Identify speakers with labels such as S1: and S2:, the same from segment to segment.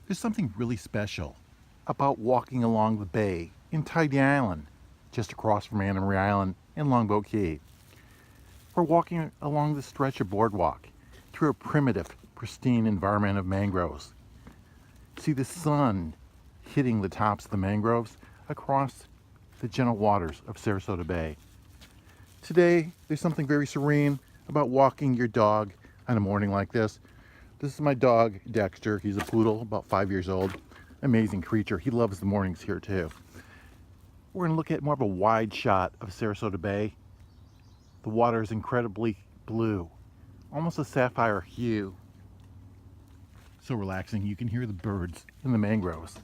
S1: There's something really special about walking along the bay in Tidy Island, just across from Anna Marie Island and Longboat Key. We're walking along the stretch of boardwalk through a primitive, pristine environment of mangroves. See the sun hitting the tops of the mangroves across the gentle waters of Sarasota Bay. Today, there's something very serene about walking your dog on a morning like this. This is my dog, Dexter. He's a poodle, about 5 years old. Amazing creature. He loves the mornings here too. We're going to look at more of a wide shot of Sarasota Bay. The water is incredibly blue, almost a sapphire hue. So relaxing, you can hear the birds in the mangroves.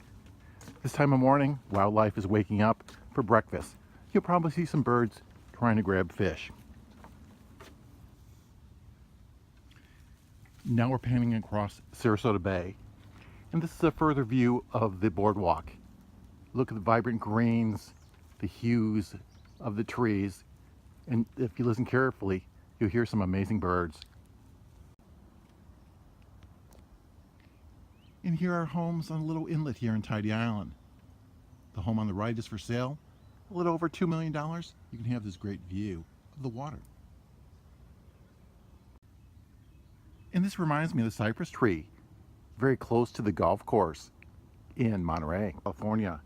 S1: This time of morning, wildlife is waking up for breakfast. You'll probably see some birds trying to grab fish. Now we're panning across Sarasota Bay, and this is a further view of the boardwalk. Look at the vibrant greens, the hues of the trees, and if you listen carefully, you'll hear some amazing birds. And here are homes on a little inlet here in Tidy Island. The home on the right is for sale, a little over $2 million. You can have this great view of the water. And this reminds me of the cypress tree, very close to the golf course in Monterey, California.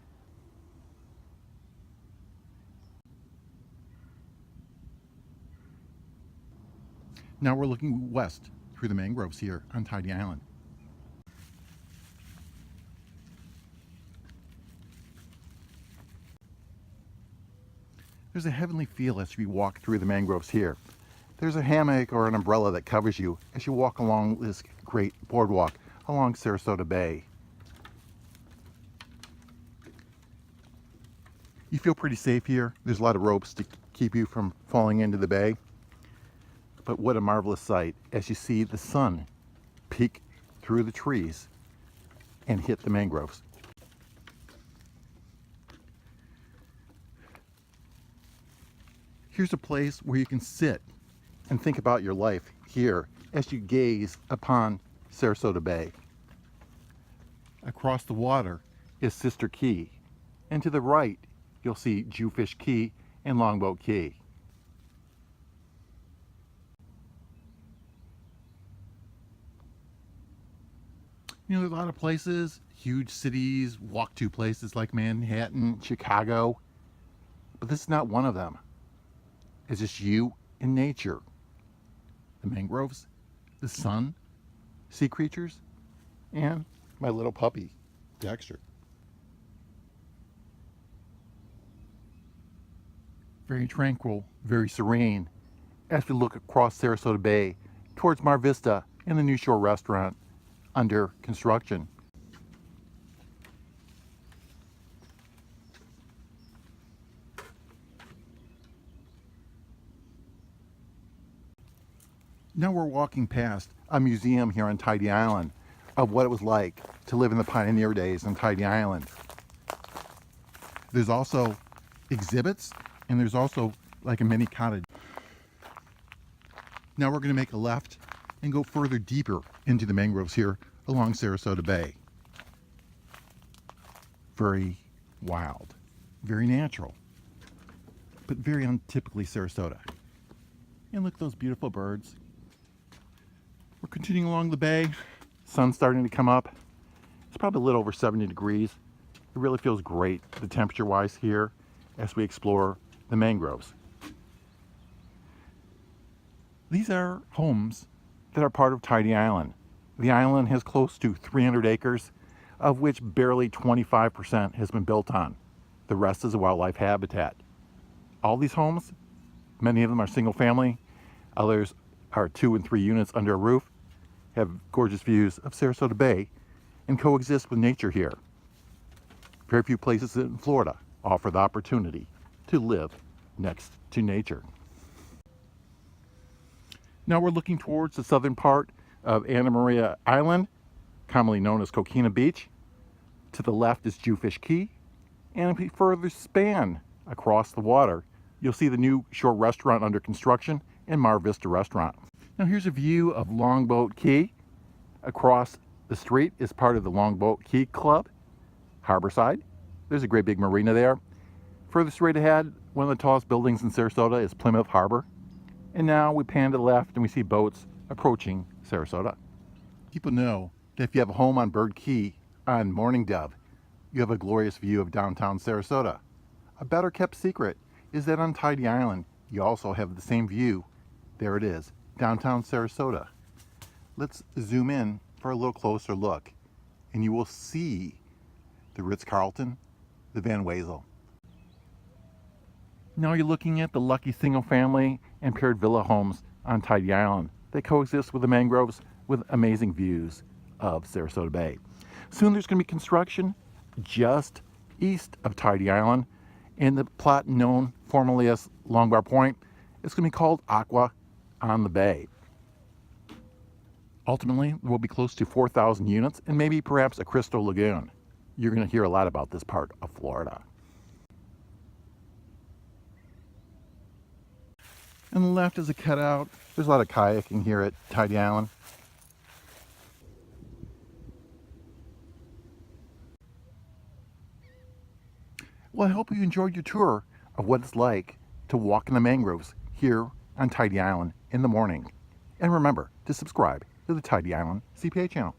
S1: Now we're looking west through the mangroves here on Tidy Island. There's a heavenly feel as you walk through the mangroves here. There's a hammock or an umbrella that covers you as you walk along this great boardwalk along Sarasota Bay. You feel pretty safe here. There's a lot of ropes to keep you from falling into the bay. But what a marvelous sight as you see the sun peek through the trees and hit the mangroves. Here's a place where you can sit and think about your life here as you gaze upon Sarasota Bay. Across the water is Sister Key, and to the right you'll see Jewfish Key and Longboat Key. You know, there's a lot of places, huge cities, walk to places like Manhattan, Chicago, but this is not one of them. It's just you in nature. The mangroves, the sun, sea creatures, and my little puppy, Dexter. Very tranquil, very serene as we look across Sarasota Bay towards Mar Vista and the New Shore restaurant under construction. Now we're walking past a museum here on Tidy Island of what it was like to live in the pioneer days on Tidy Island. There's also exhibits, and there's also like a mini cottage. Now we're going to make a left and go further deeper into the mangroves here along Sarasota Bay. Very wild, very natural, but very untypically Sarasota. And look at those beautiful birds. We're continuing along the bay. Sun's starting to come up. It's probably a little over 70 degrees. It really feels great, the temperature-wise here, as we explore the mangroves. These are homes that are part of Tidy Island. The island has close to 300 acres, of which barely 25% has been built on. The rest is a wildlife habitat. All these homes, many of them are single family, others are 2 and 3 units under a roof, have gorgeous views of Sarasota Bay, and coexist with nature here. Very few places in Florida offer the opportunity to live next to nature. Now we're looking towards the southern part of Anna Marie Island, commonly known as Coquina Beach. To the left is Jewfish Key, and if we further span across the water, you'll see the new shore restaurant under construction and Mar Vista restaurant. Now here's a view of Longboat Key across The street is part of the Longboat Key Club, Harborside. There's a great big marina there. Further straight ahead, one of the tallest buildings in Sarasota is Plymouth Harbor. And now we pan to the left and we see boats approaching Sarasota. People know that if you have a home on Bird Key on Morning Dove, you have a glorious view of downtown Sarasota. A better kept secret is that on Tidy Island, you also have the same view. There it is, downtown Sarasota. Let's zoom in for a little closer look, and you will see the Ritz-Carlton, the Van Wezel. Now you're looking at the lucky single family and paired villa homes on Tidy Island. They coexist with the mangroves with amazing views of Sarasota Bay. Soon there's going to be construction just east of Tidy Island in the plot known formerly as Longbar Point. It's going to be called Aqua on the Bay. Ultimately, there will be close to 4,000 units and maybe perhaps a crystal lagoon. You're going to hear a lot about this part of Florida. On the left is a cutout. There's a lot of kayaking here at Tidy Island. Well, I hope you enjoyed your tour of what it's like to walk in the mangroves here on Tidy Island in the morning. And remember to subscribe to the Tidy Island CPA channel.